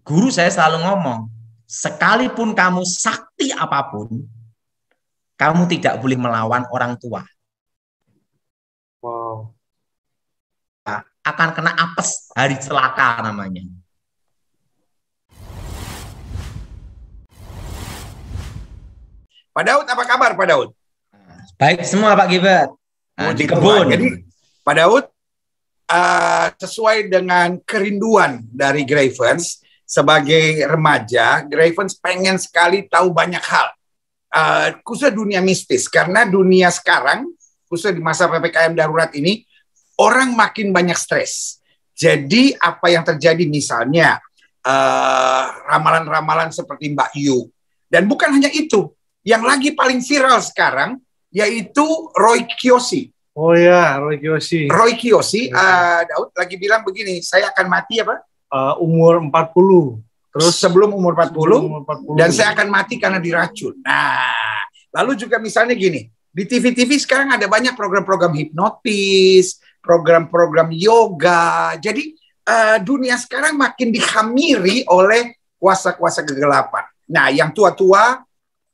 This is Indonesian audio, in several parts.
Guru saya selalu ngomong, sekalipun kamu sakti apapun, kamu tidak boleh melawan orang tua. Wow. Akan kena apes, hari celaka namanya. Pak Daud, apa kabar Pak Daud? Baik semua Pak Gilbert. Nah, di kebun. Jadi Pak Daud, sesuai dengan kerinduan dari Gravens sebagai remaja, Gravens pengen sekali tahu banyak hal, khususnya dunia mistis, karena dunia sekarang, khususnya di masa PPKM darurat ini, orang makin banyak stres. Jadi apa yang terjadi misalnya ramalan-ramalan seperti Mbak Yu, dan bukan hanya itu, yang lagi paling viral sekarang yaitu Roy Kiyoshi. Oh ya, Roy Kiyoshi. Roy Kiyoshi, Daud lagi bilang begini, saya akan mati apa? Umur 40. Terus sebelum umur 40, umur 40, dan saya akan mati karena diracun. Nah, lalu juga misalnya gini, di TV-TV sekarang ada banyak program-program hipnotis, program-program yoga. Jadi dunia sekarang makin dihamiri oleh kuasa-kuasa kegelapan. Nah, yang tua-tua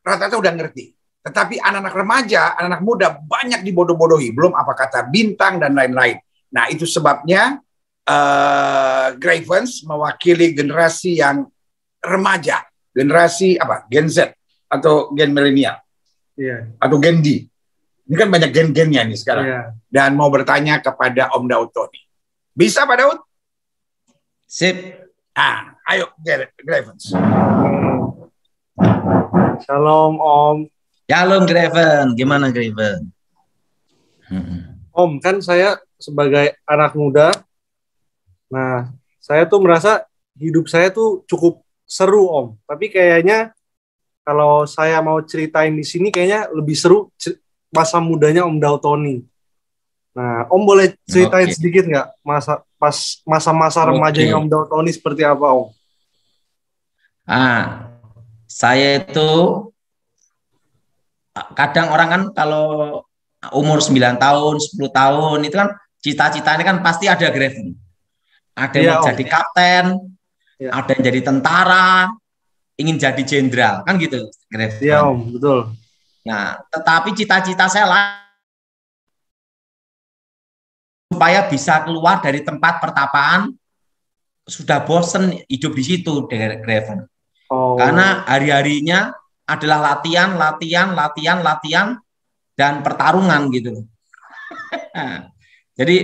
rata-rata udah ngerti. Tetapi anak-anak remaja, anak-anak muda banyak dibodoh-bodohi. Belum apa kata bintang dan lain-lain. Nah, itu sebabnya Gravens mewakili generasi yang remaja. Generasi apa? Gen Z atau gen milenial. Yeah. Atau gen D. Ini kan banyak gen-gennya nih sekarang. Yeah. Dan mau bertanya kepada Om Daud Tony. Bisa Pak Daud? Sip. Ayo Gravens. Shalom Om. Shalom Graven, gimana Graven? Om, kan saya sebagai anak muda, nah saya tuh merasa hidup saya tuh cukup seru Om. Tapi kayaknya kalau saya mau ceritain di sini kayaknya lebih seru masa mudanya Om Daud Tony. Nah, Om boleh ceritain sedikit nggak masa-masa remajanya Om Daud Tony seperti apa Om? Saya itu kadang orang kan kalau umur 9 tahun, 10 tahun itu kan cita-citanya kan pasti ada Graven. Ada yang mau jadi kapten, ada yang jadi tentara, ingin jadi jenderal, kan gitu Graven. Iya Om, betul. Nah, tetapi cita-cita saya supaya bisa keluar dari tempat pertapaan, sudah bosen hidup di situ Graven. Karena hari-harinya adalah latihan, dan pertarungan gitu. Jadi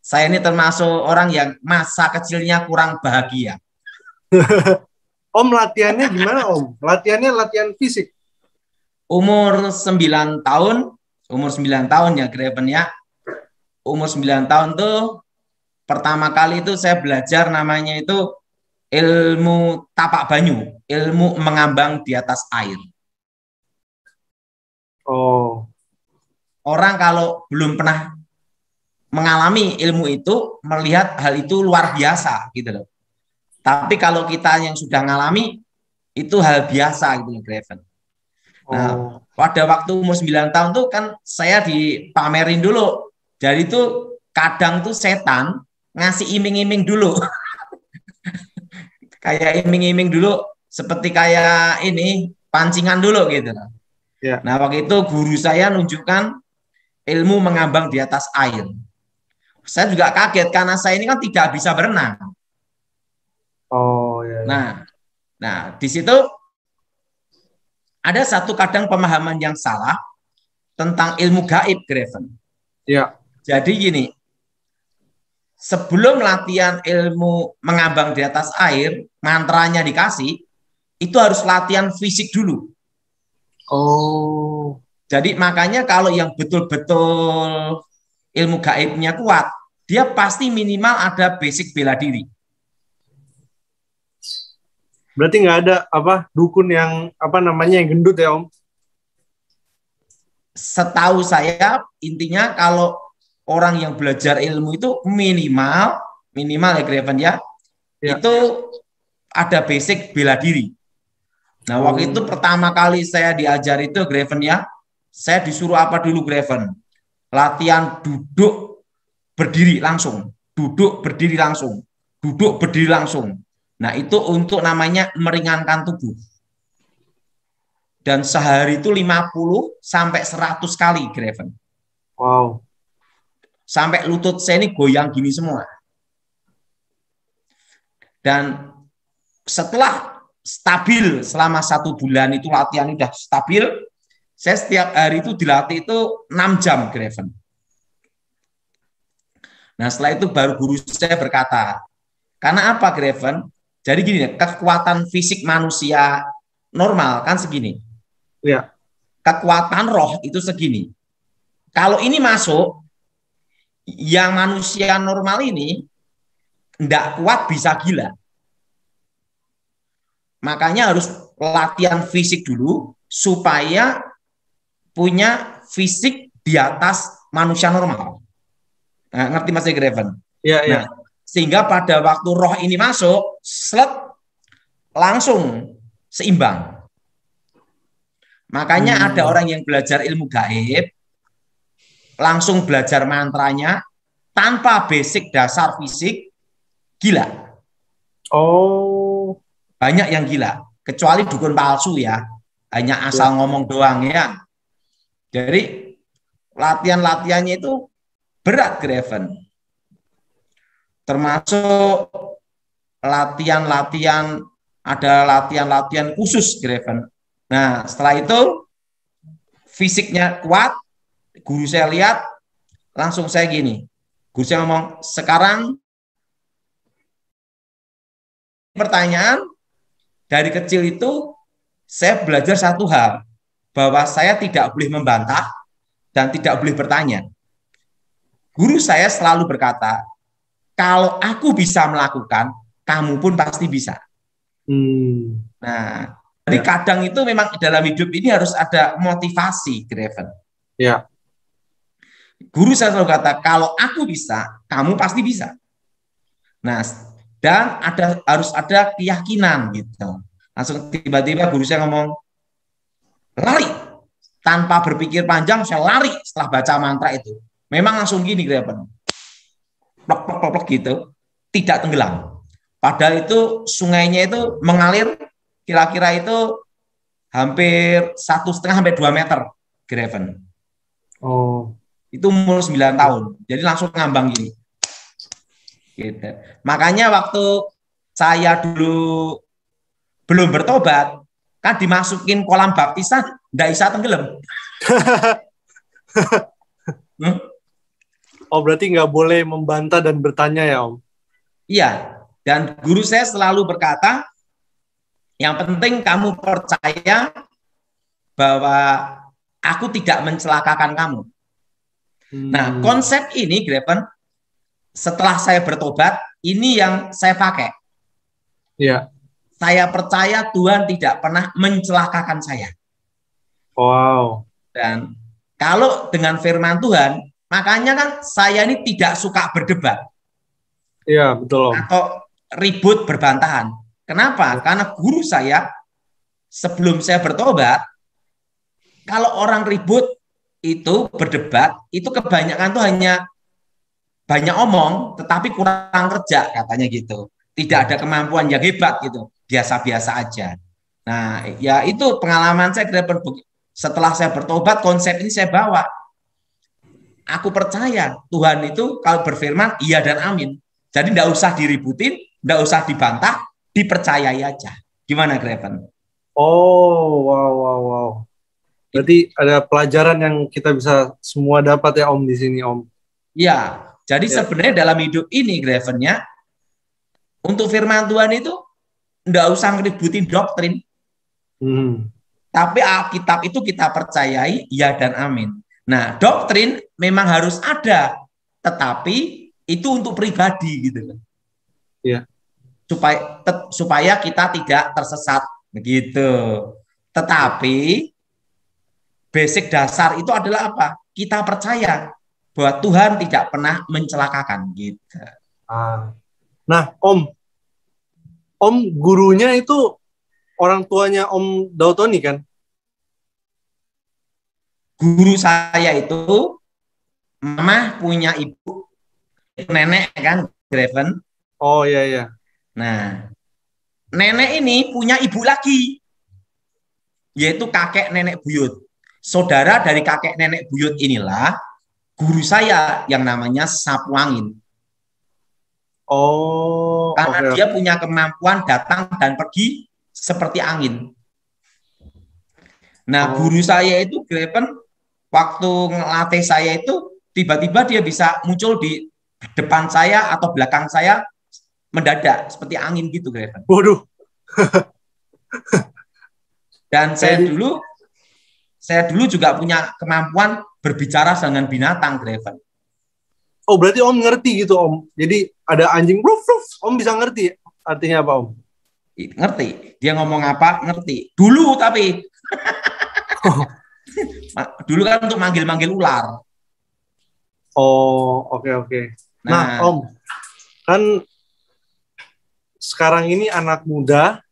saya ini termasuk orang yang masa kecilnya kurang bahagia. Om latihannya gimana Om? Latihannya latihan fisik? Umur 9 tahun ya Graven ya. Umur 9 tahun tuh pertama kali itu saya belajar namanya itu ilmu tapak banyu, ilmu mengambang di atas air. Orang kalau belum pernah mengalami ilmu itu, melihat hal itu luar biasa gitu loh. Tapi kalau kita yang sudah mengalami, itu hal biasa gitu loh, Graven. Nah, pada waktu umur 9 tahun tuh kan saya dipamerin dulu. Jadi itu kadang tuh setan ngasih iming-iming dulu. Kayak iming-iming dulu, seperti kayak ini, pancingan dulu gitu. Yeah. Nah, waktu itu guru saya nunjukkan ilmu mengambang di atas air. Saya juga kaget karena saya ini kan tidak bisa berenang. Yeah. Nah, di situ ada satu kadang pemahaman yang salah tentang ilmu gaib, Graven. Yeah. Jadi gini, sebelum latihan ilmu mengambang di atas air, mantranya dikasih, itu harus latihan fisik dulu. Jadi makanya kalau yang betul-betul ilmu gaibnya kuat, dia pasti minimal ada basic bela diri. Berarti nggak ada dukun yang yang gendut ya Om? Setahu saya intinya kalau orang yang belajar ilmu itu minimal ya Graven ya, itu ada basic bela diri. Nah, waktu itu pertama kali saya diajar itu Graven ya, saya disuruh apa dulu Graven? Latihan duduk berdiri langsung, duduk berdiri langsung, duduk berdiri langsung. Nah, itu untuk namanya meringankan tubuh. Dan sehari itu 50 sampai 100 kali, Graven. Wow. Sampai lutut saya ini goyang gini semua. Dan setelah stabil selama 1 bulan itu latihan udah stabil, saya setiap hari itu dilatih itu 6 jam, Graven. Nah, setelah itu baru guru saya berkata, karena apa, Graven? Jadi gini, kekuatan fisik manusia normal kan segini. Ya. Kekuatan roh itu segini. Kalau ini masuk, yang manusia normal ini tidak kuat bisa gila. Makanya harus latihan fisik dulu supaya punya fisik di atas manusia normal. Nah, ngerti Mas Greven? Iya, iya. Nah, sehingga pada waktu roh ini masuk, slot langsung seimbang. Makanya ada orang yang belajar ilmu gaib, langsung belajar mantranya, tanpa basic dasar fisik, gila. Oh. Banyak yang gila. Kecuali dukun palsu ya. Hanya asal ngomong doang ya. Jadi latihan-latihannya itu berat, Graven. Termasuk latihan-latihan, ada latihan-latihan khusus, Graven. Nah, setelah itu fisiknya kuat, guru saya lihat, langsung saya gini. Guru saya ngomong, sekarang pertanyaan, dari kecil itu saya belajar satu hal, bahwa saya tidak boleh membantah dan tidak boleh bertanya. Guru saya selalu berkata, kalau aku bisa melakukan, kamu pun pasti bisa. Nah, jadi kadang itu memang dalam hidup ini harus ada motivasi, Graven. Ya. Guru saya selalu kata, kalau aku bisa, kamu pasti bisa. Nah, dan harus ada keyakinan gitu. Langsung tiba-tiba guru saya ngomong, lari. Tanpa berpikir panjang, saya lari setelah baca mantra itu. Memang langsung gini, Graven. Plok gitu, tidak tenggelam. Padahal itu sungainya itu mengalir kira-kira itu hampir 1,5 sampai 2 meter, Graven. Oh. Itu umur 9 tahun. Jadi langsung ngambang gini. Gitu. Makanya waktu saya dulu belum bertobat, kan dimasukin kolam baptisan, nggak bisa tenggelam. Oh, berarti nggak boleh membantah dan bertanya ya, Om? Iya, dan guru saya selalu berkata, yang penting kamu percaya bahwa aku tidak mencelakakan kamu. Nah, konsep ini, Graven, setelah saya bertobat, ini yang saya pakai. Iya. Saya percaya Tuhan tidak pernah mencelakakan saya. Wow. Dan kalau dengan firman Tuhan, makanya kan saya ini tidak suka berdebat. Iya, betul, Om. Atau ribut berbantahan. Kenapa? Karena guru saya, sebelum saya bertobat, kalau orang ribut itu berdebat, itu kebanyakan tuh hanya banyak omong, tetapi kurang kerja, katanya gitu. Tidak ada kemampuan yang hebat gitu, biasa-biasa aja. Nah, ya itu pengalaman saya. Setelah saya bertobat, konsep ini saya bawa. Aku percaya Tuhan itu kalau berfirman, iya dan amin. Jadi tidak usah diributin, tidak usah dibantah, dipercayai aja. Gimana, Graven? Oh, wow. Berarti ada pelajaran yang kita bisa semua dapat ya, Om, di sini, Om. Ya, jadi sebenarnya dalam hidup ini, Gravennya, untuk firman Tuhan itu tidak usah ngeributin doktrin. Tapi Alkitab itu kita percayai, ya dan amin. Nah, doktrin memang harus ada, tetapi itu untuk pribadi gitu. Ya. Supaya kita tidak tersesat begitu. Tetapi basic dasar itu adalah apa? Kita percaya bahwa Tuhan tidak pernah mencelakakan gitu. Nah, Om gurunya itu orang tuanya Om Dautoni kan? Guru saya itu mama punya ibu nenek kan, Graven. Oh iya. Nah, nenek ini punya ibu lagi, yaitu kakek nenek buyut. Saudara dari kakek nenek buyut inilah guru saya yang namanya Sapu Angin. Oh, Karena oke. dia punya kemampuan datang dan pergi seperti angin. Nah, Oh, guru saya itu Greven, waktu ngelatih saya itu tiba-tiba dia bisa muncul di depan saya atau belakang saya mendadak seperti angin gitu, Greven. waduh. Dan Kayak di, saya dulu juga punya kemampuan berbicara dengan binatang, Greven. oh berarti Om ngerti gitu Om. Jadi ada anjing, ruf, ruf, Om bisa ngerti artinya apa Om? Ngerti. Dia ngomong apa, ngerti. Dulu tapi dulu kan untuk manggil-manggil ular. Oh, oke oke. Nah, Nah, Om, kan sekarang ini anak muda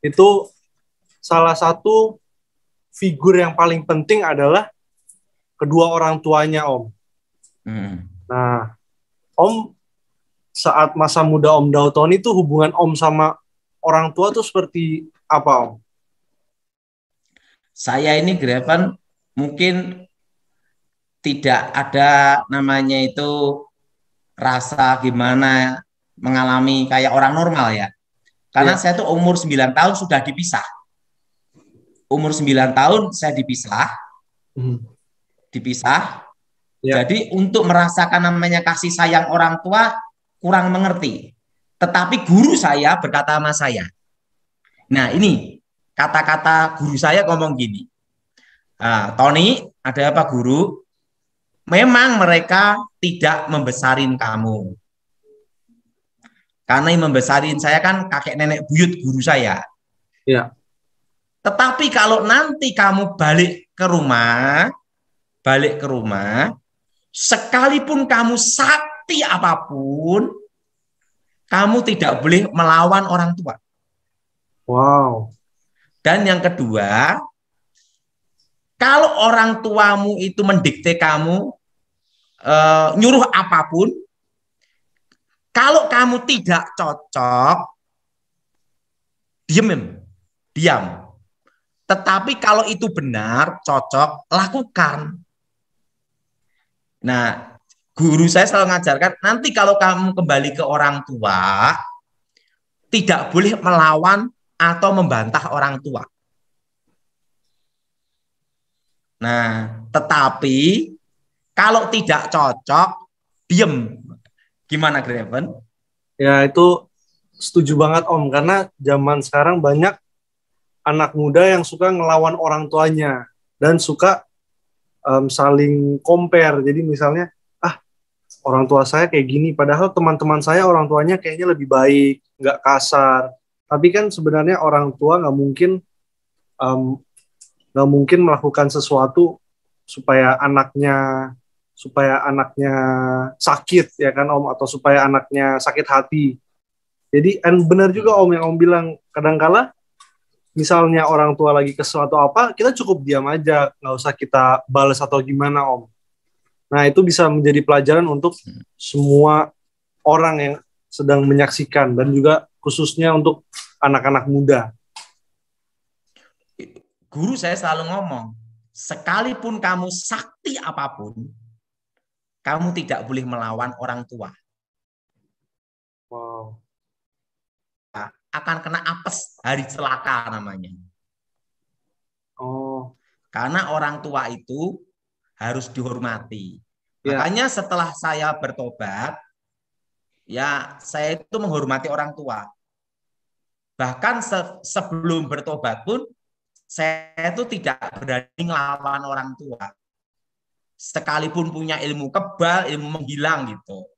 itu salah satu figur yang paling penting adalah kedua orang tuanya, Om. Nah, Om saat masa muda Om Dalton itu hubungan Om sama orang tua tuh seperti apa, Om? saya ini Greven mungkin tidak ada namanya itu rasa gimana mengalami kayak orang normal ya. Karena Ya. saya tuh umur 9 tahun sudah dipisah. Umur 9 tahun saya Hmm. dipisah. Ya. Jadi untuk merasakan namanya kasih sayang orang tua kurang mengerti. Tetapi guru saya berkata sama saya. Nah, ini kata-kata guru saya ngomong gini. Tony, ada apa guru? Memang mereka tidak membesarin kamu. Karena yang membesarin saya kan kakek nenek buyut guru saya. Ya. Tetapi kalau nanti kamu balik ke rumah, sekalipun kamu sakti apapun, kamu tidak boleh melawan orang tua. Wow. Dan yang kedua, kalau orang tuamu itu mendikte kamu, nyuruh apapun, kalau kamu tidak cocok, diam. Tetapi kalau itu benar, cocok, lakukan. Nah, guru saya selalu mengajarkan, nanti kalau kamu kembali ke orang tua, tidak boleh melawan atau membantah orang tua. Nah, tetapi kalau tidak cocok, diem. Gimana, Greven? Ya, itu setuju banget Om, karena zaman sekarang banyak anak muda yang suka ngelawan orang tuanya dan suka saling compare. Jadi misalnya, orang tua saya kayak gini, padahal teman-teman saya orang tuanya kayaknya lebih baik, nggak kasar. Tapi kan sebenarnya orang tua em, nggak mungkin melakukan sesuatu supaya anaknya sakit ya kan Om, atau supaya anaknya sakit hati. Jadi benar juga Om yang Om bilang, kadangkala misalnya orang tua lagi kesel atau apa, kita cukup diam aja, nggak usah kita balas atau gimana Om. Nah, itu bisa menjadi pelajaran untuk semua orang yang sedang menyaksikan dan juga khususnya untuk anak-anak muda. Guru saya selalu ngomong, sekalipun kamu sakti apapun, kamu tidak boleh melawan orang tua. Wow. Akan kena apes, hari celaka namanya. Oh. Karena orang tua itu harus dihormati. Ya. Makanya setelah saya bertobat, ya saya itu menghormati orang tua. Bahkan sebelum bertobat pun, saya itu tidak berani melawan orang tua. Sekalipun punya ilmu kebal, ilmu menghilang gitu.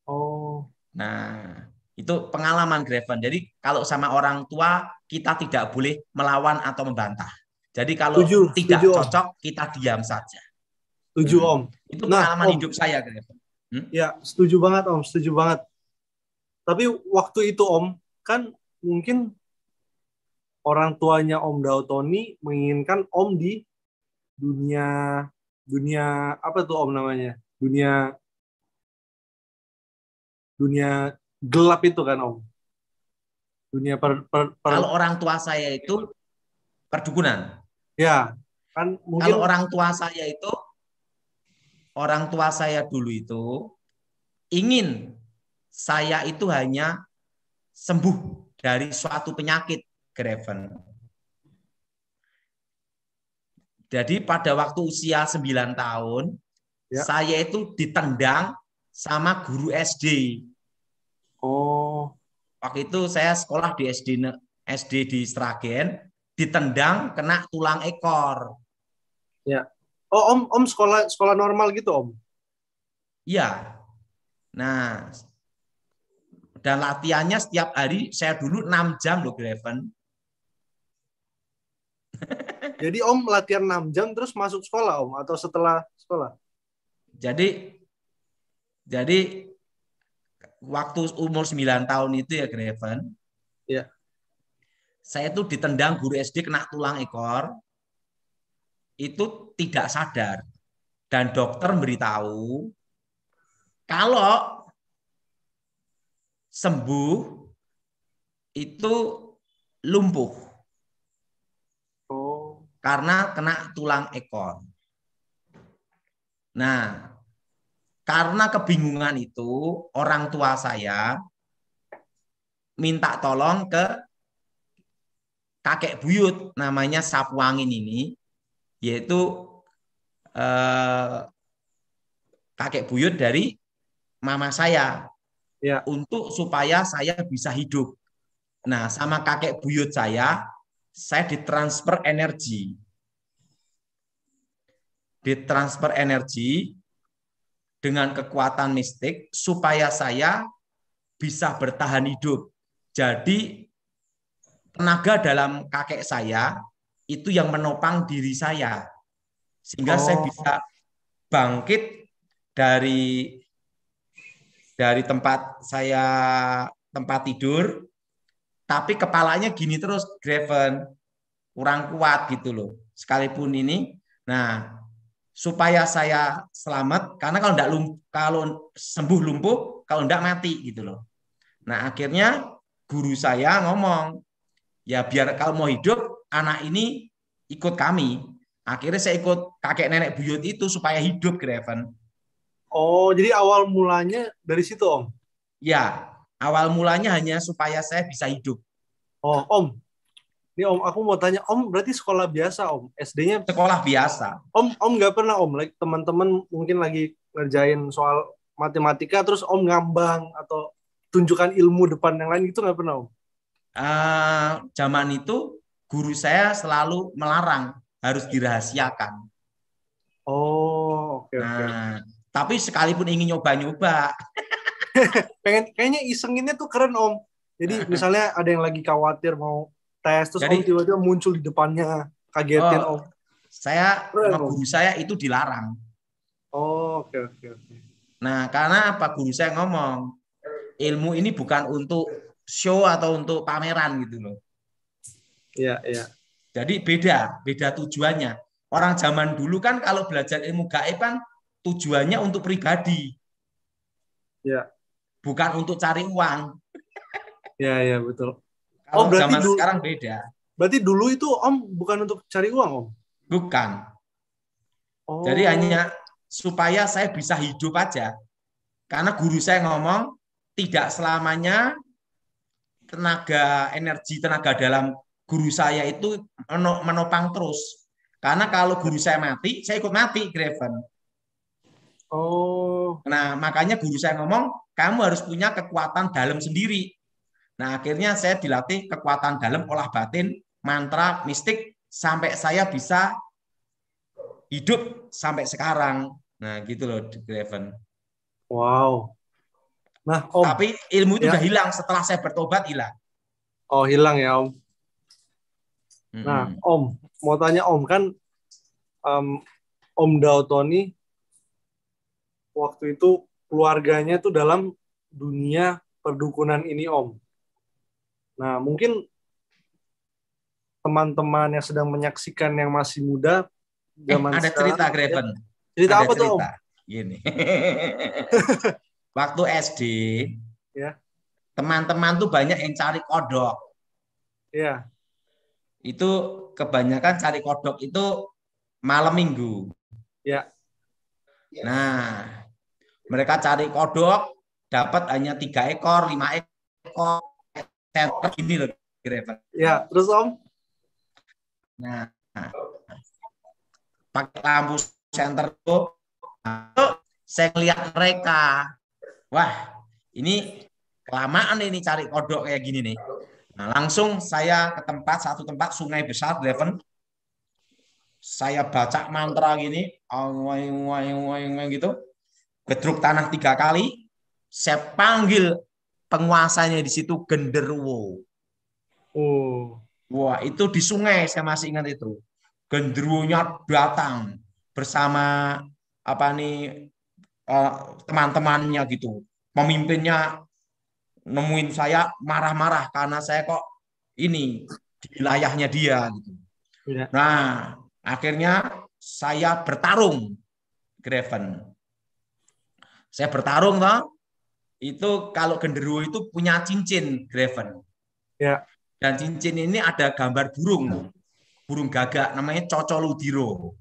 Oh. Nah, itu pengalaman Greven. Jadi kalau sama orang tua, kita tidak boleh melawan atau membantah. Jadi kalau tidak setuju, cocok, kita diam saja. Setuju Om. Itu Nah, pengalaman Om, hidup saya, Greven. Ya, setuju banget Om, setuju banget. Tapi waktu itu Om, kan mungkin orang tuanya Om Dautoni menginginkan Om di dunia dunia apa tuh Om namanya? Dunia dunia gelap itu kan Om. Dunia Kalau orang tua saya itu perdukunan. ya, kan Kalau mungkin orang tua saya dulu itu ingin saya itu hanya sembuh dari suatu penyakit, Graven. Jadi pada waktu usia 9 tahun, ya. saya itu ditendang sama guru SD. Oh, Waktu itu saya sekolah di SD di Sragen, ditendang kena tulang ekor. ya. Oh, Om sekolah normal gitu, Om? Iya. Nah, dan latihannya setiap hari saya dulu 6 jam loh, Graven. Jadi Om latihan 6 jam terus masuk sekolah, Om? Atau setelah sekolah? Jadi waktu umur 9 tahun itu ya, Graven, Ya. saya itu ditendang guru SD kena tulang ekor, itu tidak sadar. Dan dokter memberitahu, kalau sembuh itu lumpuh Oh, karena kena tulang ekor. Nah, karena kebingungan itu, orang tua saya minta tolong ke kakek buyut, namanya Sapuangin ini, yaitu kakek buyut dari mama saya, ya. untuk supaya saya bisa hidup. Nah, sama kakek buyut saya ditransfer energi. Ditransfer energi dengan kekuatan mistik supaya saya bisa bertahan hidup. Jadi tenaga dalam kakek saya itu yang menopang diri saya. Sehingga saya Oh, bisa bangkit dari tempat tidur, tapi kepalanya gini terus, Graven, kurang kuat gitu loh. Sekalipun ini, nah supaya saya selamat, karena kalau sembuh lumpuh, kalau enggak mati gitu loh. Nah akhirnya guru saya ngomong, ya biar kalau mau hidup anak ini ikut kami. Akhirnya saya ikut kakek nenek buyut itu supaya hidup, Graven. oh, jadi awal mulanya dari situ, Om? Ya, awal mulanya hanya supaya saya bisa hidup. Oh, Om. Ini Om, aku mau tanya, Om berarti sekolah biasa, Om? SD-nya Sekolah biasa. Om nggak pernah Om, like, teman-teman mungkin lagi ngerjain soal matematika terus Om ngambang atau tunjukkan ilmu depan yang lain gitu nggak pernah Om? Zaman itu guru saya selalu melarang, harus dirahasiakan. Oh, oke oke. Nah, tapi sekalipun ingin nyoba-nyoba, Kayaknya isenginnya tuh keren Om. Jadi misalnya ada yang lagi khawatir mau tes terus Om jadi tiba-tiba muncul di depannya kagetin Om. saya Keren sama Om. guru saya itu dilarang. Oh, oke oke oke. Nah, karena apa, guru saya ngomong, ilmu ini bukan untuk show atau untuk pameran gitu loh. Iya iya. Jadi beda tujuannya. Orang zaman dulu kan kalau belajar ilmu gaib kan tujuannya untuk pribadi, Iya bukan untuk cari uang. iya iya betul. Oh, Kalau zaman sekarang beda. berarti dulu itu Om bukan untuk cari uang Om? Bukan. Jadi Oh, hanya supaya saya bisa hidup aja. Karena guru saya ngomong, tidak selamanya tenaga dalam guru saya itu menopang terus. Karena kalau guru saya mati, saya ikut mati, Graven. oh, Nah, makanya guru saya ngomong, kamu harus punya kekuatan dalam sendiri. Nah, akhirnya saya dilatih kekuatan dalam, olah batin, mantra, mistik, sampai saya bisa hidup sampai sekarang. Nah, gitu loh, Graven. wow. Nah, Om, Tapi ilmu itu ya, udah hilang setelah saya bertobat, hilang. oh hilang ya Om. Nah, Mm-mm. Om, mau tanya Om kan, Om Dauto nih waktu itu keluarganya tuh dalam dunia perdukunan ini Om. Nah, mungkin teman-teman yang sedang menyaksikan yang masih muda zaman Ada sekarang, cerita, ya, Graven. cerita Ada apa tuh Om? cerita. Gini. Waktu SD, Ya, teman-teman tuh banyak yang cari kodok. Iya. Itu kebanyakan cari kodok itu malam minggu. Ya. Nah, mereka cari kodok dapat hanya 3 ekor, 5 ekor, center ini loh, Graven. Ya, terus Om? Nah, pakai lampu senter tuh, saya lihat mereka. Wah, ini kelamaan ini cari kodok kayak gini nih. Nah, langsung saya ke satu tempat sungai besar, Graven. Saya baca mantra gini, gitu, gedruk tanah 3 kali. Saya panggil penguasanya di situ, genderuwo. Oh. Wah, itu di sungai, saya masih ingat itu. Genderuwonya datang bersama teman-temannya gitu. Pemimpinnya nemuin saya marah-marah karena saya kok ini di wilayahnya dia gitu. Ya. Nah, akhirnya saya bertarung, Graven. Saya bertarung toh. Itu kalau genderuwo itu punya cincin, Graven. Ya. Dan cincin ini ada gambar burung gagak namanya cocoludiro.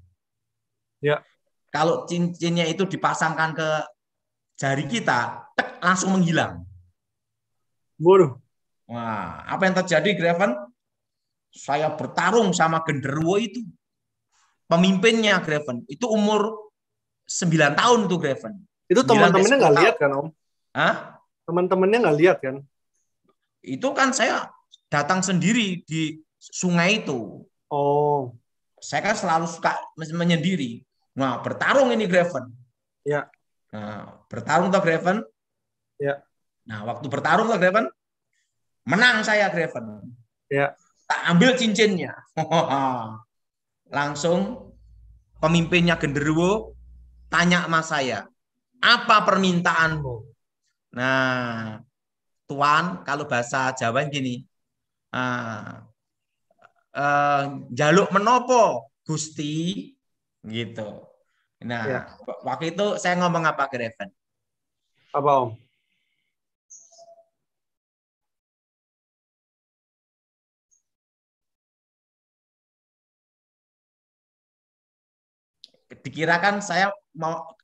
Ya. Kalau cincinnya itu dipasangkan ke jari kita, langsung menghilang. Waduh. Wah, apa yang terjadi, Graven? Saya bertarung sama genderuwo itu. Pemimpinnya, Graven, itu umur 9 tahun tuh, Graven. Itu teman-temannya nggak lihat kan, Om? Hah? Teman-temannya nggak lihat kan? Itu kan saya datang sendiri di sungai itu. Oh. Saya kan selalu suka menyendiri. Nah, bertarung ini, Graven. Ya. Nah, bertarung toh, Graven. Ya. Nah, waktu bertarung toh, Graven, menang saya, Graven. Ya. Tak ambil cincinnya. Langsung pemimpinnya genderuwo tanya sama saya, apa permintaanmu? Nah, Tuan, kalau bahasa Jawa gini, jaluk menopo, Gusti, gitu. Nah, Ya. waktu itu saya ngomong apa, Graven? Apa, Om? Dikirakan saya mau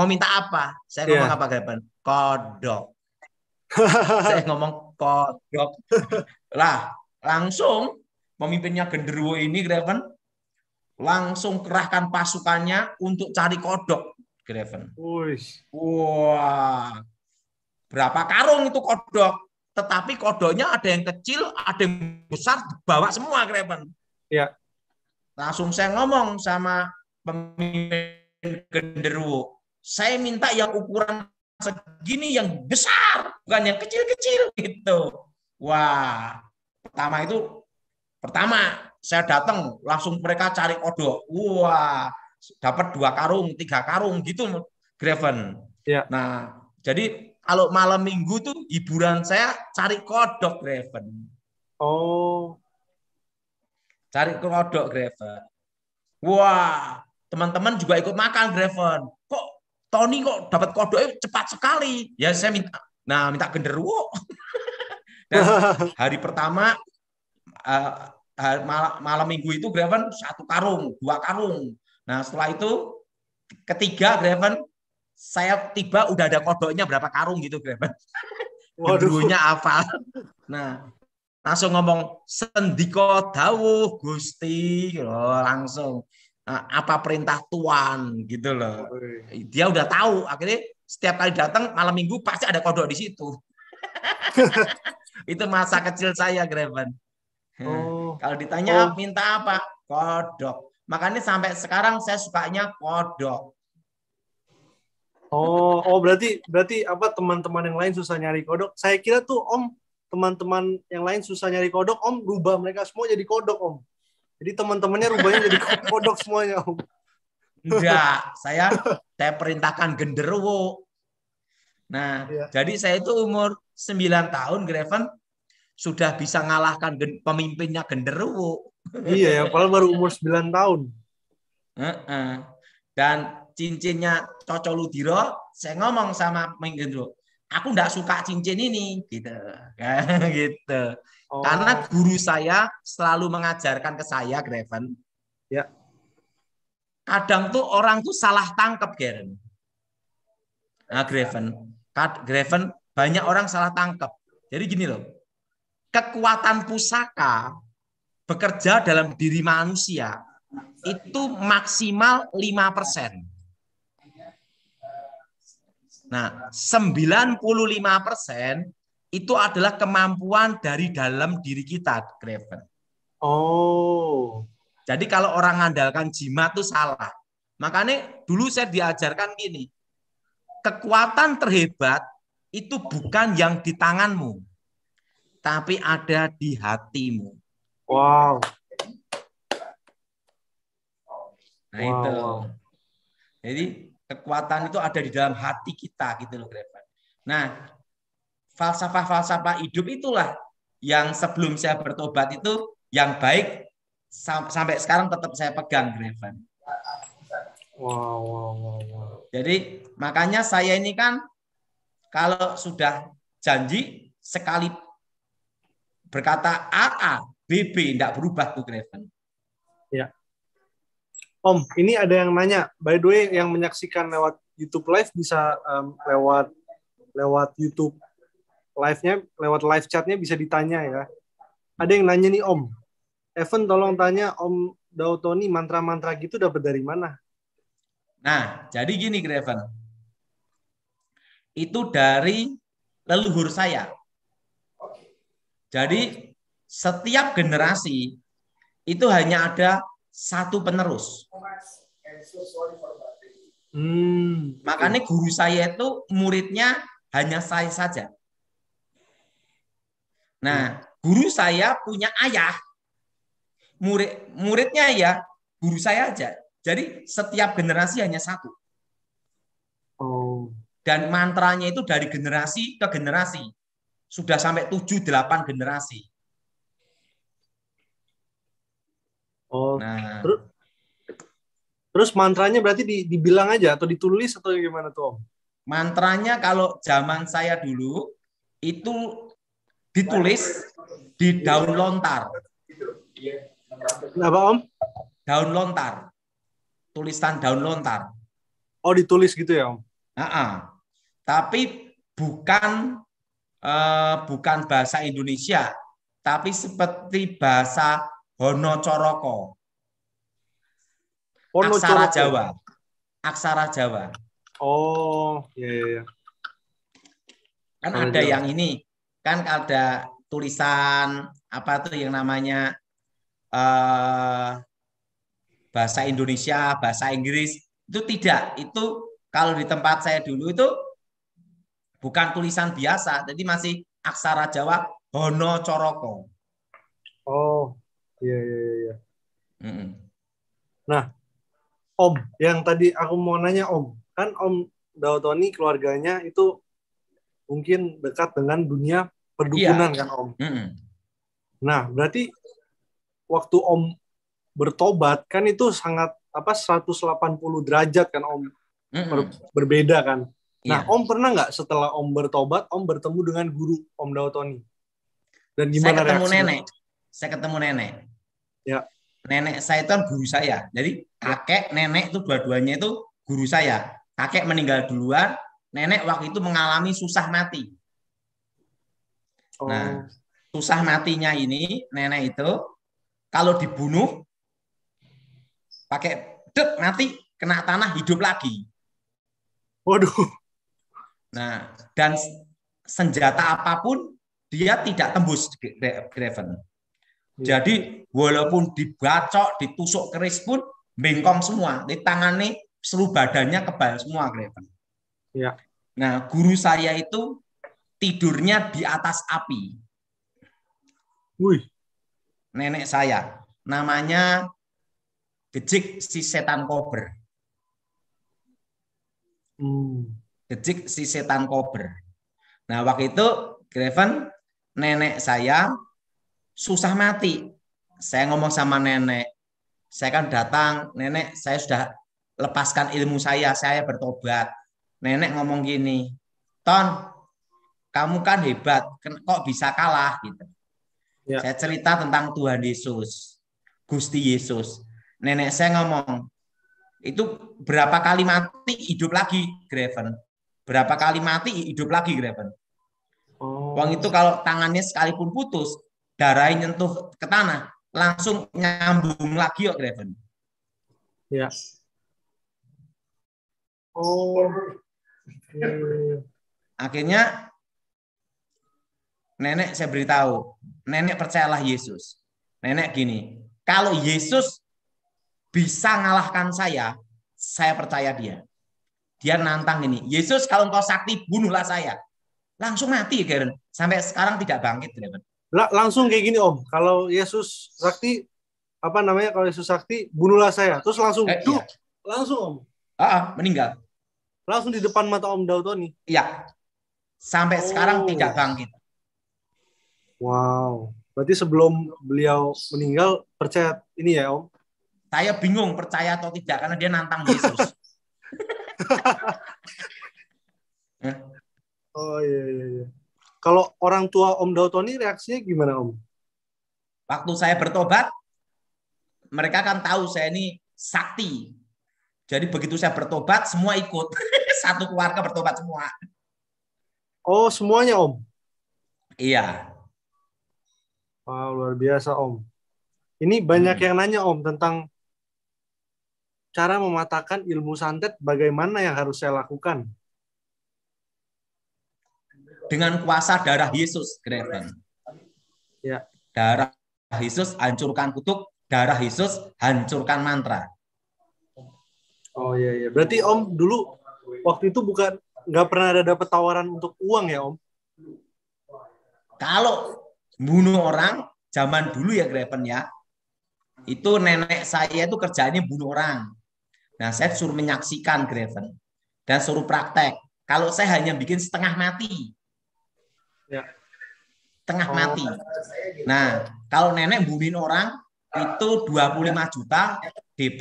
minta apa? Saya ngomong Ya. apa, Graven? Kodok. Saya ngomong kodok. Lah, langsung pemimpinnya genderuwo ini, Graven, langsung kerahkan pasukannya untuk cari kodok, Graven. Wah, berapa karung itu kodok? Tetapi kodoknya ada yang kecil, ada yang besar, dibawa semua, Graven. Ya. Langsung saya ngomong sama pemimpin genderuwo, saya minta yang ukuran segini, yang besar, bukan yang kecil-kecil gitu. Wah, pertama saya datang langsung mereka cari kodok. Wah, dapat 2 karung, 3 karung gitu, Graven. Ya. Nah, jadi kalau malam minggu tuh hiburan saya cari kodok, Graven. Oh. Cari kodok, Graven. Wah, teman-teman juga ikut makan, Graven. Kok Tony kok dapat kodoknya cepat sekali? Ya saya minta genderuwo. Dan hari pertama malam minggu itu, Graven, 1 karung, 2 karung. Nah, setelah itu ketiga, Graven, saya tiba udah ada kodoknya berapa karung gitu, Graven. Genderuwonya hafal. Nah, langsung ngomong sendiko dawuh Gusti, langsung apa perintah Tuan gitu loh. Dia udah tahu, akhirnya setiap kali datang malam minggu pasti ada kodok di situ. Itu masa kecil saya, Graven. Kalau ditanya minta apa? Kodok. Makanya sampai sekarang saya sukanya kodok. Berarti apa, teman-teman yang lain susah nyari kodok? Saya kira tuh, Om, teman-teman yang lain susah nyari kodok, Om rubah mereka semua jadi kodok, Om. Jadi teman-temannya rubahnya jadi kodok semuanya, Om. Enggak, saya perintahkan genderuwo. Nah, jadi saya itu umur 9 tahun, Graven, sudah bisa ngalahkan pemimpinnya genderuwo. Iya ya, padahal baru umur 9 tahun. Dan cincinnya Cocoludiro, saya ngomong sama genderuwo, aku nggak suka cincin ini, gitu. Gitu. Oh, Karena guru saya selalu mengajarkan ke saya, Graven, ya. kadang tuh orang tuh salah tangkap, Graven. Nah, Graven, banyak orang salah tangkap. Jadi gini loh, kekuatan pusaka bekerja dalam diri manusia itu maksimal 5%. Nah, 95% itu adalah kemampuan dari dalam diri kita, Graven. Oh, Jadi kalau orang mengandalkan jimat itu salah. Makanya dulu saya diajarkan gini, kekuatan terhebat itu bukan yang di tanganmu, tapi ada di hatimu. wow, Nah wow, itu. wow. Jadi kekuatan itu ada di dalam hati kita gitu loh, Graven. Nah, falsafah-falsafah hidup itulah yang sebelum saya bertobat itu yang baik sampai sekarang tetap saya pegang, Graven. Wow, wow, wow, wow. Jadi makanya saya ini kan kalau sudah janji sekali berkata A, B, tidak berubah tuh, Graven. Ya. Om, ini ada yang nanya. By the way, yang menyaksikan lewat YouTube Live bisa lewat YouTube live-nya, lewat live chat-nya bisa ditanya ya. Ada yang nanya nih Om. Evan tolong tanya Om Dautoni mantra-mantra gitu dapat dari mana? Nah, jadi gini, Graven. Itu dari leluhur saya. Jadi setiap generasi itu hanya ada satu penerus. Makanya guru saya itu muridnya hanya saya saja. Nah, guru saya punya ayah, muridnya ya guru saya aja. Jadi setiap generasi hanya satu. Oh. Dan mantranya itu dari generasi ke generasi. Sudah sampai 7-8 generasi. Oh. Nah, terus mantranya berarti dibilang aja atau ditulis atau gimana tuh Om? mantranya kalau zaman saya dulu itu ditulis di daun lontar. Apa Om? Daun lontar. Tulisan daun lontar. Oh, ditulis gitu ya Om? Tapi bukan bahasa Indonesia, tapi seperti bahasa Hono Coroko. Aksara Jawa. Aksara Jawa. Oh, iya. Kan ada yang ini, kan ada tulisan apa tuh yang namanya bahasa Indonesia, bahasa Inggris, itu tidak. Itu kalau di tempat saya dulu itu bukan tulisan biasa, jadi masih aksara Jawa Hono Coroko. Oh, iya. Mm-mm. Nah, Om, yang tadi aku mau nanya Om, kan Om Dautoni keluarganya itu mungkin dekat dengan dunia perdukunan kan Om. Mm-mm. Nah, berarti waktu Om bertobat kan itu sangat 180 derajat kan Om. Berbeda kan. Nah, Om pernah nggak setelah Om bertobat, Om bertemu dengan guru Om Dautoni? Dan gimana reaksinya? Saya ketemu nenek. Ya. Nenek saya itu kan guru saya. Jadi kakek, nenek itu dua-duanya itu guru saya. Kakek meninggal duluan, nenek waktu itu mengalami susah mati. Nah, susah matinya ini, nenek itu kalau dibunuh, pakai mati, kena tanah, hidup lagi. Waduh. Nah, dan senjata apapun dia tidak tembus, Graven. Jadi walaupun dibacok, ditusuk keris pun bengkong semua. Di tangannya seluruh badannya kebal semua, Graven. Ya. Nah, guru saya itu tidurnya di atas api. Wih. Nenek saya namanya Gejik si setan kober. Gejik si setan kober. Nah, waktu itu Graven, nenek saya susah mati. Saya ngomong sama nenek, saya kan datang, nenek saya sudah lepaskan ilmu saya bertobat. Nenek ngomong gini, Ton, kamu kan hebat, kok bisa kalah gitu. Ya. Saya cerita tentang Tuhan Yesus, Gusti Yesus. Nenek saya ngomong, itu berapa kali mati hidup lagi, Graven. Berapa kali mati hidup lagi, Graven. Wong itu kalau tangannya sekalipun putus, darahnya nyentuh ke tanah, langsung nyambung lagi kok, Graven. Ya. Oh. Akhirnya nenek saya beritahu, nenek percayalah Yesus. Nenek gini, kalau Yesus bisa ngalahkan saya percaya dia. Dia nantang ini, Yesus kalau engkau sakti bunuhlah saya. Langsung mati, Karen. Sampai sekarang tidak bangkit, Karen. Langsung kayak gini Om, kalau Yesus sakti, apa namanya, kalau Yesus sakti bunuhlah saya. Terus langsung, Iya. langsung Om. Meninggal. Langsung di depan mata Om Dautoni. Iya. Sampai sekarang tidak bangkit. Wow. Berarti sebelum beliau meninggal percaya ini ya Om? Saya bingung percaya atau tidak karena dia nantang Yesus. Oh iya. Kalau orang tua Om Dautoni reaksinya gimana Om? Waktu saya bertobat, mereka kan tahu saya ini sakti. Jadi begitu saya bertobat, semua ikut. Satu keluarga bertobat semua. Oh, semuanya Om? Iya. Wow, luar biasa Om. Ini banyak yang nanya Om tentang cara mematahkan ilmu santet, bagaimana yang harus saya lakukan? Dengan kuasa darah Yesus, Graven. Ya. Darah Yesus hancurkan kutuk, darah Yesus hancurkan mantra. Oh iya. Berarti Om dulu waktu itu nggak pernah ada dapat tawaran untuk uang ya Om? Kalau bunuh orang zaman dulu ya Graven ya, itu nenek saya itu kerjanya bunuh orang. Nah saya suruh menyaksikan Graven dan suruh praktek. Kalau saya hanya bikin setengah mati, ya. Setengah mati. Nah kalau nenek bunuhin orang itu 25 juta DP,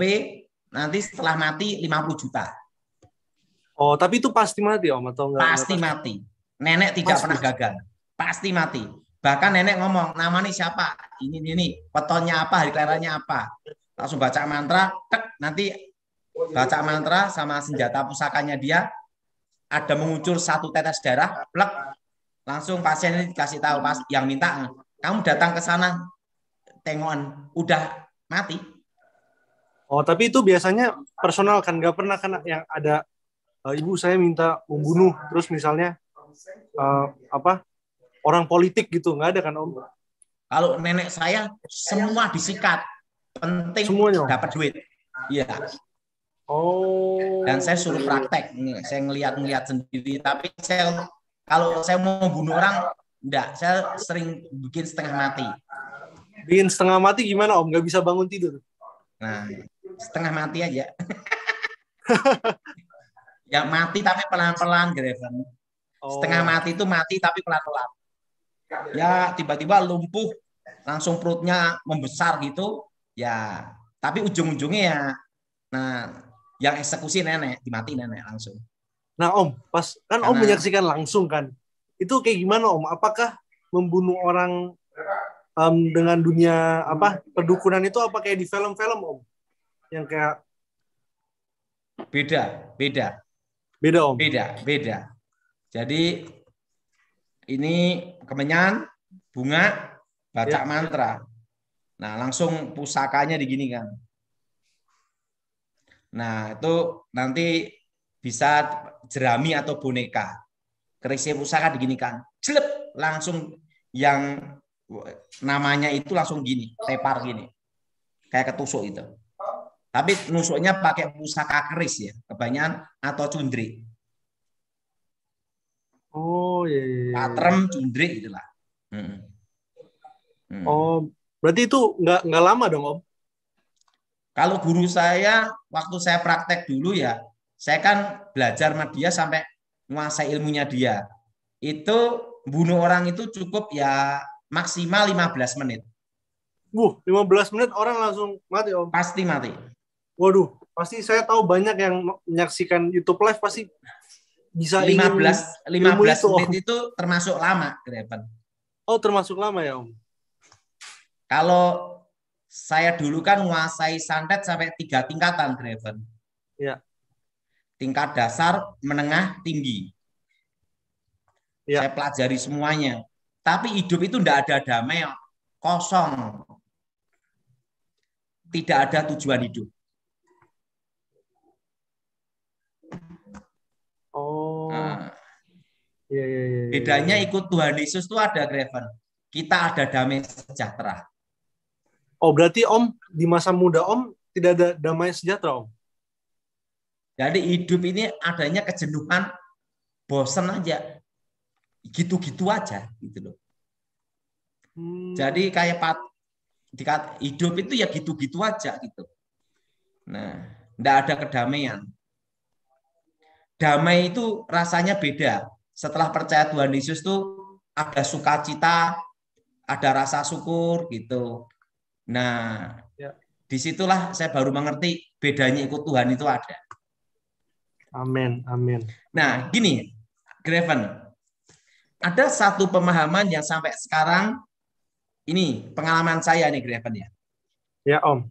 nanti setelah mati 50 juta. Oh, tapi itu pasti mati Om atau enggak? Pasti mati. Nenek tidak pernah gagal. Pasti mati. Bahkan nenek ngomong, namanya siapa? Ini. Petonnya apa? Hari kelahirannya apa? Langsung baca mantra, tek, nanti baca mantra sama senjata pusakanya dia, ada mengucur satu tetes darah, plek, langsung pasien ini dikasih tahu, pas yang minta, kamu datang ke sana, tengokan, udah mati. Oh, tapi itu biasanya personal kan, nggak pernah kan yang ada ibu saya minta membunuh, terus misalnya orang politik gitu, nggak ada kan Om? Kalau nenek saya semua disikat, penting semuanya dapat duit. Iya. Oh. Dan saya suruh praktek, saya ngeliat sendiri. Tapi kalau saya mau bunuh orang, enggak. Saya sering bikin setengah mati. Bikin setengah mati gimana Om? Nggak bisa bangun tidur? Nah, setengah mati aja. Ya mati tapi pelan-pelan, Graven. Setengah mati itu mati tapi pelan-pelan. Ya tiba-tiba lumpuh, langsung perutnya membesar gitu. Ya, tapi ujung-ujungnya ya, nah yang eksekusi nenek, dimati nenek langsung. Nah Om, pas kan Om menyaksikan langsung kan, itu kayak gimana Om? Apakah membunuh orang dengan dunia perdukunan itu apa kayak di film-film Om? Yang kayak beda Om. Beda. Jadi ini kemenyan, bunga, baca mantra. Nah, langsung pusakanya diginikan. Nah, itu nanti bisa jerami atau boneka. Kerisnya pusaka diginikan. Jelep, langsung yang namanya itu langsung gini, tepar gini. Kayak ketusuk itu. Tapi nusuknya pakai pusaka keris ya, kebanyakan atau cundri. Oh iya. Patrem, cundri itulah. Oh, berarti itu nggak lama dong Om? Kalau guru saya, waktu saya praktek dulu ya, saya kan belajar sama dia sampai menguasai ilmunya dia. Itu bunuh orang itu cukup ya maksimal 15 menit. 15 menit orang langsung mati Om? Pasti mati. Waduh, pasti saya tahu banyak yang menyaksikan YouTube Live pasti bisa 15 ilmu 15 itu, Om? menit itu termasuk lama, Graven. Oh, termasuk lama ya, Om? Kalau saya dulu kan menguasai santet sampai 3 tingkatan, Graven. Ya. Tingkat dasar, menengah, tinggi. Ya. Saya pelajari semuanya. Tapi hidup itu tidak ada damai, kosong. Tidak ada tujuan hidup. Oh, Nah, iya, iya, iya. bedanya ikut Tuhan Yesus itu ada, Graven. Kita ada damai sejahtera. Oh, berarti Om, di masa muda Om tidak ada damai sejahtera, Om? Jadi hidup ini adanya kejenuhan, bosen aja. Gitu-gitu aja, gitu loh. Jadi kayak hidup itu ya gitu-gitu aja gitu. Nah, enggak ada kedamaian. Damai itu rasanya beda. Setelah percaya Tuhan Yesus tuh ada sukacita, ada rasa syukur gitu. Nah, Ya. disitulah saya baru mengerti bedanya ikut Tuhan itu ada. Amin, amin. Nah, gini, Graven, ada satu pemahaman yang sampai sekarang ini pengalaman saya nih, Graven ya. Ya, Om.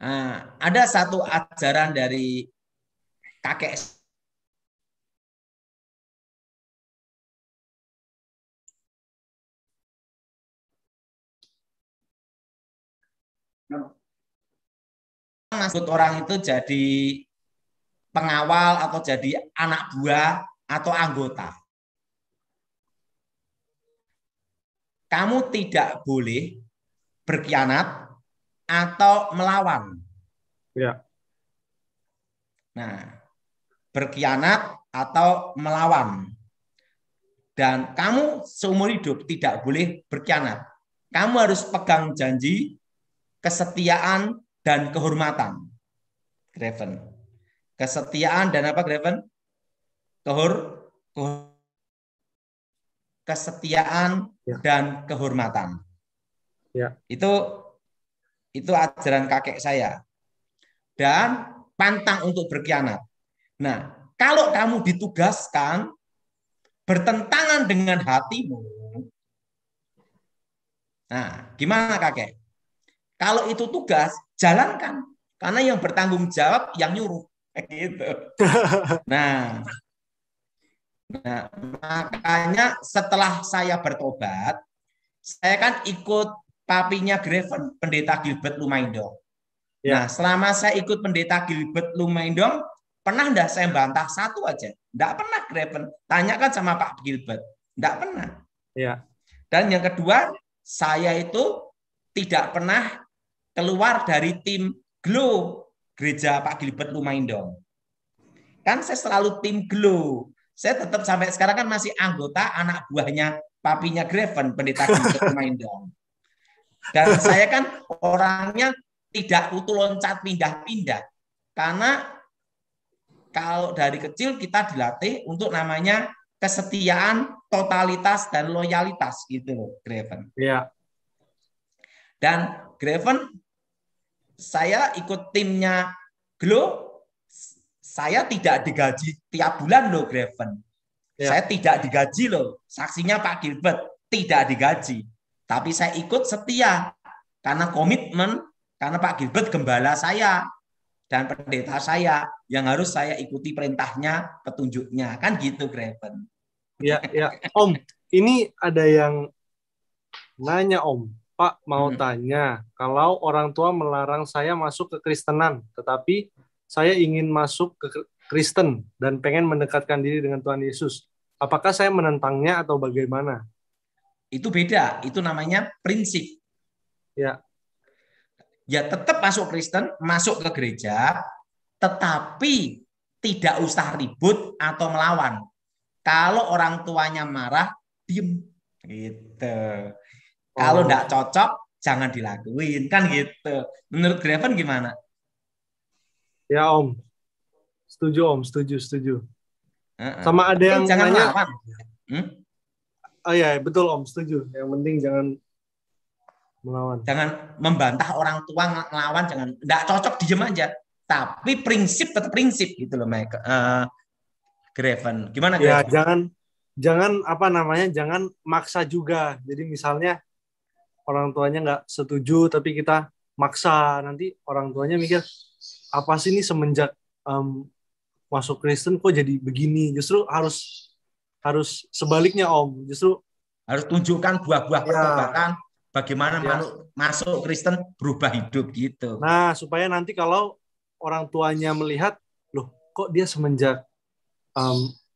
Nah, ada satu ajaran dari kakek maksud orang itu jadi pengawal atau jadi anak buah atau anggota. Kamu tidak boleh berkhianat atau melawan. Ya. Nah, berkhianat atau melawan. Dan kamu seumur hidup tidak boleh berkhianat. Kamu harus pegang janji, kesetiaan, dan kehormatan. Graven. Kesetiaan dan apa, Graven? Kesetiaan Ya. dan kehormatan. Ya. Itu ajaran kakek saya. Dan pantang untuk berkhianat. Nah, kalau kamu ditugaskan bertentangan dengan hatimu, nah, gimana kakek? Kalau itu tugas, jalankan. Karena yang bertanggung jawab yang nyuruh. Gitu. Nah, makanya setelah saya bertobat, saya kan ikut papinya Graven, pendeta Gilbert Lumaindong. Ya. Nah, selama saya ikut pendeta Gilbert Lumaindong, pernah enggak saya bantah satu aja? Enggak pernah, Graven. Tanyakan sama Pak Gilbert. Enggak pernah. Ya. Dan yang kedua, saya itu tidak pernah keluar dari tim Glow gereja Pak Gilbert Lumaindong. Kan saya selalu tim Glow. Saya tetap sampai sekarang kan masih anggota anak buahnya papinya Graven, pendeta Gilbert Lumaindong. Dan saya kan orangnya tidak utuh loncat pindah-pindah. Karena kalau dari kecil kita dilatih untuk namanya kesetiaan, totalitas, dan loyalitas gitu loh, Graven. Ya. Dan Graven, saya ikut timnya Glow, saya tidak digaji tiap bulan loh, Graven. Ya. Saya tidak digaji loh. Saksinya Pak Gilbert, tidak digaji. Tapi saya ikut setia karena komitmen, karena Pak Gilbert gembala saya dan pendeta saya yang harus saya ikuti perintahnya, petunjuknya. Kan gitu, Graven. Ya, ya. Om, ini ada yang nanya, Om. Pak, mau tanya, kalau orang tua melarang saya masuk ke Kristenan, tetapi saya ingin masuk ke Kristen dan pengen mendekatkan diri dengan Tuhan Yesus, apakah saya menentangnya atau bagaimana? Itu beda, itu namanya prinsip. Ya. Ya tetap masuk Kristen, masuk ke gereja, tetapi tidak usah ribut atau melawan. Kalau orang tuanya marah, diem. Gitu. Kalau enggak cocok, jangan dilakuin. Kan gitu. Menurut Graven gimana? Ya, Om. Setuju, Om. Setuju. Sama ada yang jangan nanya. Melawan. Oh iya, betul, Om. Setuju. Yang penting jangan melawan. Jangan membantah orang tua, ngelawan. Jangan. Enggak cocok, diem aja. Tapi prinsip tetap prinsip gitu loh, Mike. Greven. Gimana Ya, Greven? jangan apa namanya, jangan maksa juga. Jadi misalnya orang tuanya nggak setuju, tapi kita maksa, nanti orang tuanya mikir apa sih ini semenjak masuk Kristen kok jadi begini. Justru harus sebaliknya Om. Justru Harus tunjukkan buah-buah ya, pertobatan, bagaimana ya. masuk Kristen berubah hidup gitu. Nah, supaya nanti kalau orang tuanya melihat, loh kok dia semenjak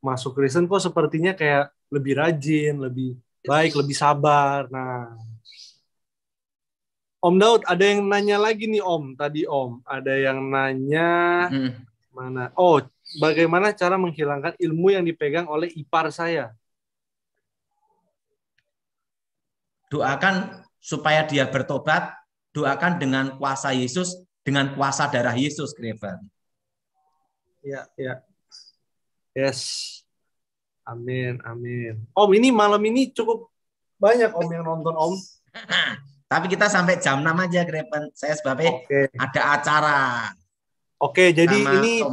masuk Kristen kok sepertinya kayak lebih rajin, lebih baik, lebih sabar. Nah, Om Daud, ada yang nanya lagi nih Om. Tadi Om, ada yang nanya mana? Oh, bagaimana cara menghilangkan ilmu yang dipegang oleh ipar saya? Doakan supaya dia bertobat, doakan dengan kuasa Yesus, dengan kuasa darah Yesus, Greven. Ya, ya. Yes. Amin, amin. Om, ini malam ini cukup banyak Om yang nonton Om. Tapi kita sampai jam 6 aja, Greven. Saya sebabnya ada acara. Oke, jadi sama ini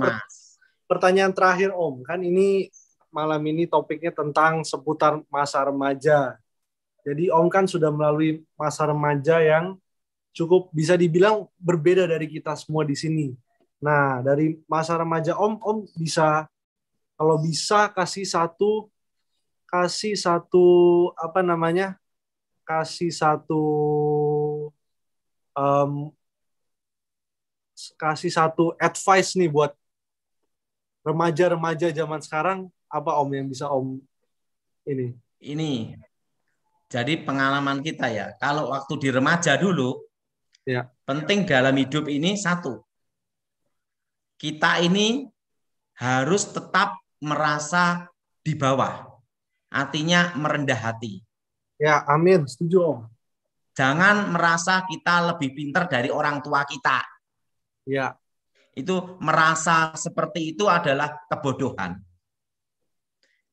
pertanyaan terakhir Om. Kan ini malam ini topiknya tentang seputar masa remaja. Jadi Om kan sudah melalui masa remaja yang cukup bisa dibilang berbeda dari kita semua di sini. Nah, dari masa remaja Om bisa, kalau bisa kasih satu apa namanya, kasih satu advice nih buat remaja-remaja zaman sekarang, apa Om yang bisa Om ini? Jadi pengalaman kita ya, kalau waktu di remaja dulu, ya, penting dalam hidup ini satu, kita ini harus tetap merasa di bawah, artinya merendah hati. Ya, amin, setuju Om. Jangan merasa kita lebih pintar dari orang tua kita. Ya. Itu merasa seperti itu adalah kebodohan.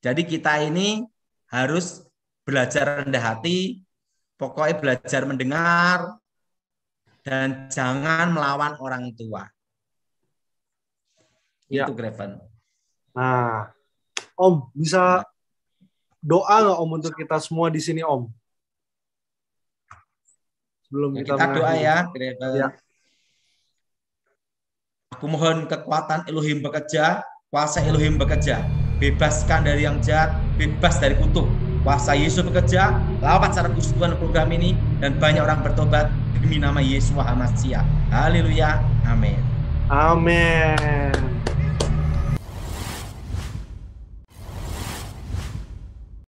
Jadi kita ini harus belajar rendah hati, pokoknya belajar mendengar, dan jangan melawan orang tua. Ya. Itu Greven. Nah, Om bisa doa nggak Om untuk kita semua di sini Om? Sebelum kita doa ya, Greven. Ya. Aku mohon kekuatan Elohim bekerja, kuasa Elohim bekerja, bebaskan dari yang jahat, bebas dari kutuk. Kuasa Yesus bekerja, lawat secara keseluruhan program ini, dan banyak orang bertobat demi nama Yesus HaMashiach. Haleluya, amin. Amin.